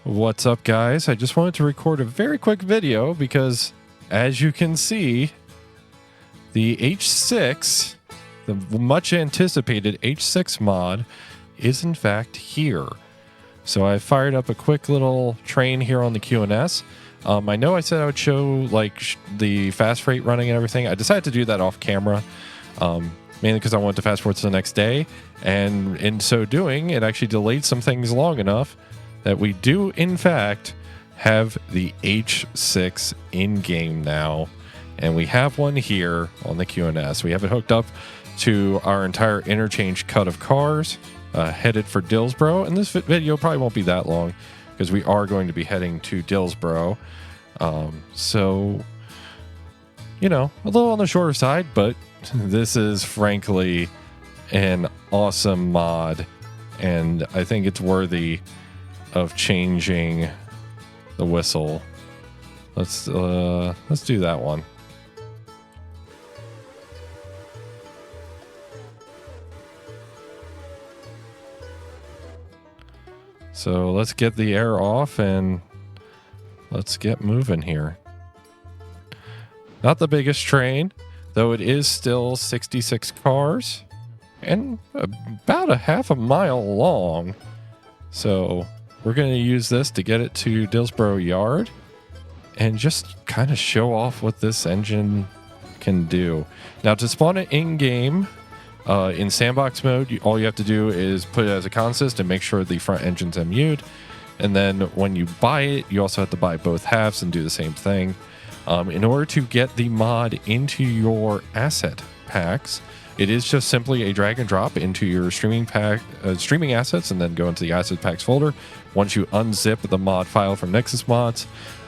What's up, guys? I just wanted to record a very quick video because, as you can see, the H6, the much anticipated H6 mod, is in fact here. So I fired up a quick little train here on the QNS. I know I said I would show like the fast freight running and everything. I decided to do that off camera, mainly because I wanted to fast forward to the next day. And in so doing, it actually delayed some things long enough that we do, in fact, have the H6 in-game now. And we have one here on the QNS. We have it hooked up to our entire interchange cut of cars headed for Dillsboro. And this video probably won't be that long because we are going to be heading to Dillsboro. So, you know, a little on the shorter side, but this is frankly an awesome mod. And I think it's worthy of changing the whistle. Let's do that one. So let's get the air off and let's get moving here. Not the biggest train, though it is still 66 cars and about a half a mile long. So we're going to use this to get it to Dillsboro Yard and just kind of show off what this engine can do. Now, to spawn it in-game, in sandbox mode, all you have to do is put it as a consist and make sure the front engine's MU'd. And then when you buy it, you also have to buy both halves and do the same thing. In order to get the mod into your asset packs, it is just simply a drag and drop into your streaming assets and then go into the asset packs folder. Once you unzip the mod file from Nexus Mods,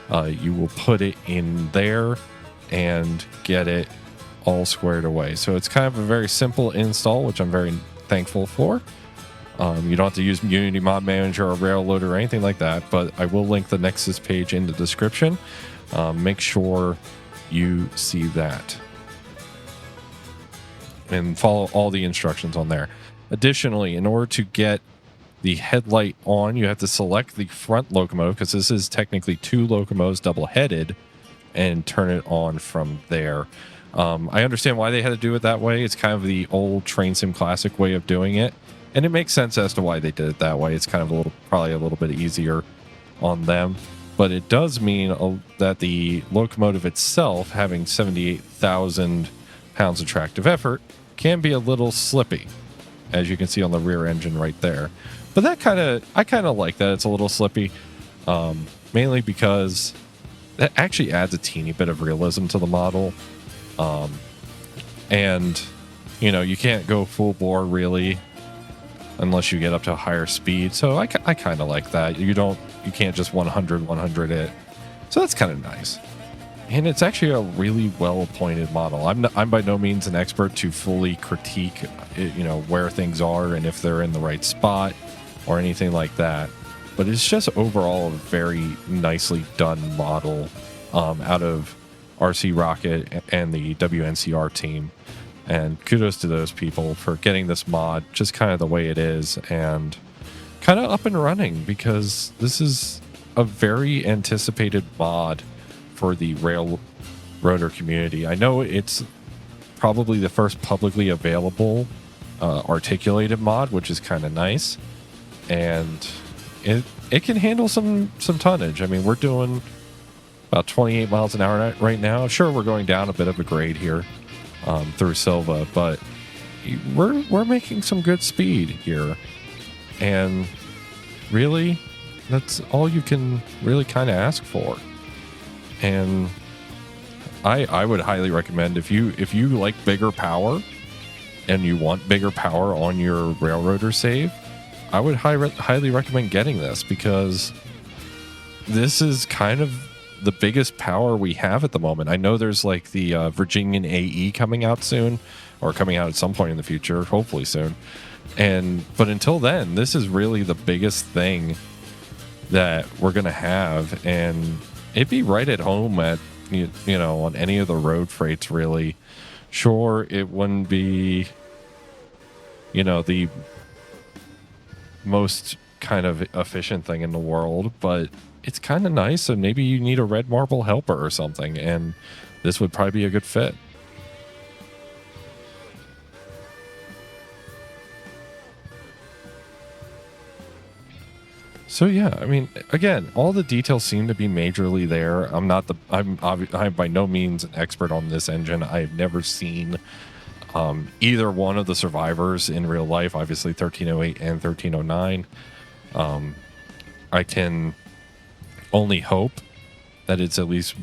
you will put it in there and get it all squared away. So it's kind of a very simple install, which I'm very thankful for. You don't have to use Unity Mod Manager or Railloader or anything like that, but I will link the Nexus page in the description. Make sure you see that and follow all the instructions on there. Additionally, in order to get the headlight on, you have to select the front locomotive, because this is technically two locomotives double-headed, and turn it on from there. I understand why they had to do it that way. It's kind of the old Train Sim Classic way of doing it, and it makes sense as to why they did it that way. It's kind of probably a little bit easier on them, but it does mean that the locomotive itself, having 78,000 pounds of tractive effort, can be a little slippy, as you can see on the rear engine right there. But I kind of like that it's a little slippy, mainly because that actually adds a teeny bit of realism to the model. And you know, you can't go full bore really unless you get up to a higher speed. So I kind of like that. You can't just 100 it. So that's kind of nice. And it's actually a really well-appointed model. I'm by no means an expert to fully critique, you know, where things are and if they're in the right spot or anything like that. But it's just overall a very nicely done model out of RC Rocket and the WNCR team. And kudos to those people for getting this mod just kind of the way it is and kind of up and running, because this is a very anticipated mod for the Railroader community. I know it's probably the first publicly available articulated mod, which is kind of nice, and it can handle some tonnage. I mean, we're doing about 28 miles an hour right now. Sure, we're going down a bit of a grade here through Silva, but we're making some good speed here, and really, that's all you can really kind of ask for. And I would highly recommend, if you like bigger power and you want bigger power on your Railroader save, I would highly recommend getting this, because this is kind of the biggest power we have at the moment. I know there's like the Virginian AE coming out soon, or coming out at some point in the future, hopefully soon. But until then, this is really the biggest thing that we're going to have, and it'd be right at home at, you know, on any of the road freights, really. Sure, it wouldn't be, you know, the most kind of efficient thing in the world, but it's kind of nice. And maybe you need a red marble helper or something, and this would probably be a good fit. So yeah, I mean, again, all the details seem to be majorly there. I'm by no means an expert on this engine. I've never seen either one of the survivors in real life. Obviously, 1308 and 1309. I can only hope that it's at least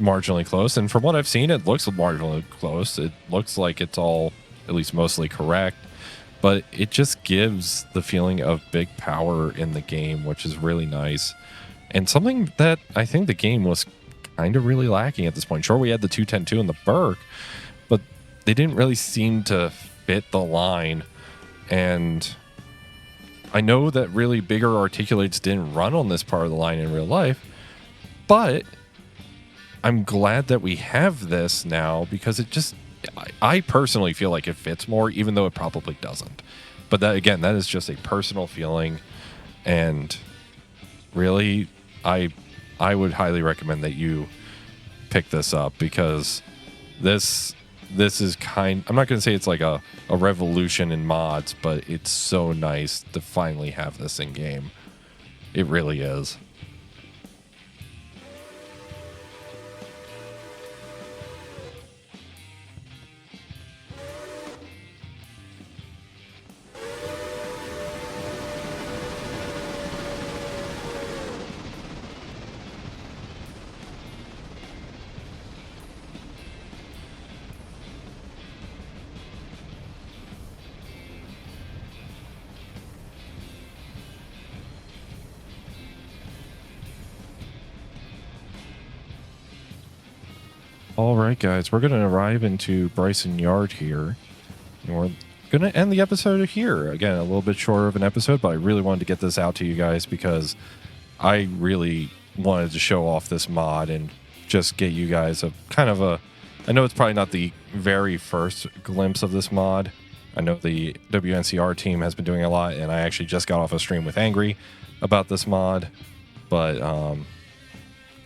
marginally close. And from what I've seen, it looks marginally close. It looks like it's all at least mostly correct. But it just gives the feeling of big power in the game, which is really nice. And something that I think the game was kind of really lacking at this point. Sure, we had the 210-2 and the Burke, but they didn't really seem to fit the line. And I know that really bigger articulates didn't run on this part of the line in real life, but I'm glad that we have this now because it just, I personally feel like it fits more, even though it probably doesn't. But that, again, that is just a personal feeling, and really, I would highly recommend that you pick this up because this is I'm not going to say it's like a revolution in mods, but it's so nice to finally have this in game. It really is. All right, guys, we're going to arrive into Bryson Yard here, and we're going to end the episode here. Again, a little bit shorter of an episode, but I really wanted to get this out to you guys because I really wanted to show off this mod and just get you guys a kind of a... I know it's probably not the very first glimpse of this mod. I know the WNCR team has been doing a lot, and I actually just got off a stream with Angry about this mod, but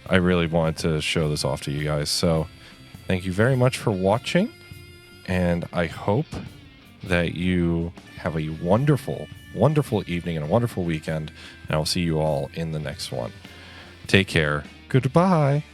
I really wanted to show this off to you guys. So thank you very much for watching, and I hope that you have a wonderful, wonderful evening and a wonderful weekend, and I'll see you all in the next one. Take care. Goodbye.